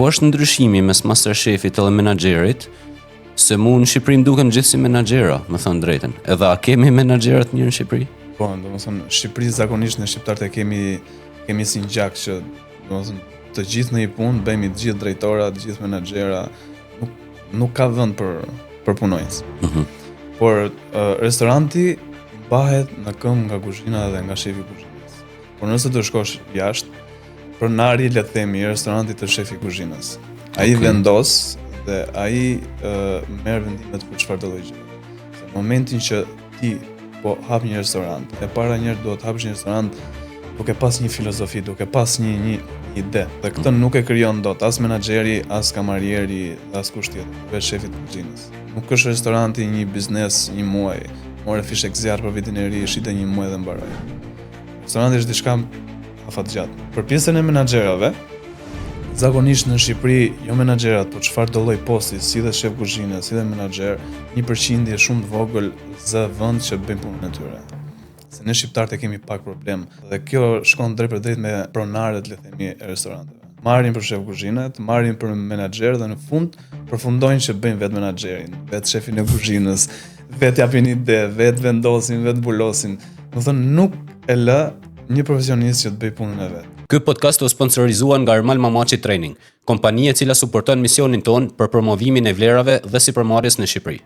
ku është ndryshimi mes masterchefit dhe menaxherit? Se mu në Shqipëri më duken gjithë si menaxhera, më thënë drejtën. Edhe a kemi menaxherët mirë në Shqipëri? Po, domethënë Shqipëri zakonisht në shqiptarët e kemi si një gjak që domethënë të gjithë në një punë bëjmë të gjithë drejtora, të gjithë menaxhera, nuk ka vend për punonjës. Por restoranti mbahet në këmbë nga kuzhina dhe nga shefi i kuzhinës. Por nëse të shkosh jashtë, pronari le të themi i restorantit të shefi i kuzhinës. Ai vendos dhe ai merr vendimet për çfarë do lloj gjëje. Në momentin që ti po hap një restorant, e para njëherë duhet të hapësh një restorant duke pas një filozofi, duke pas një ide. Dhe këtë nuk e krijon dot as menaxheri, as kamarieri, as kusht tjetër, vetë shefi i kuzhinës. Nuk është restoranti një biznes një muaj, more fishek zjarr për vitin e ri, shite një muaj dhe mbaroi. Restoranti është diçka afatgjatë. Për pjesën e menaxherave, zakonisht në Shqipëri, jo menaxherat, por çfarë do lloj posti, si dhe shef kuzhine, si dhe menaxher, 1% shumë të vogël zë vend që bëjnë punën e tyre. Se ne shqiptarët e kemi pak problem dhe kjo shkon drejt për drejt me pronarët, le themi, e restoranteve. Marrin për shef kuzhinet, marrin për menaxher dhe në fund përfundojnë që bëjnë vetë menaxherin, vetë shefin e kuzhinës, vetë japin ide, vetë vendosin, vetë mbulosin. Do thënë nuk e lë një profesionist që të bëj punën e vet. Ky podcast u sponsorizuar nga Armal Mamaçi Training, kompani e cila suporton misionin ton për promovimin e vlerave dhe sipërmarrjes në Shqipëri.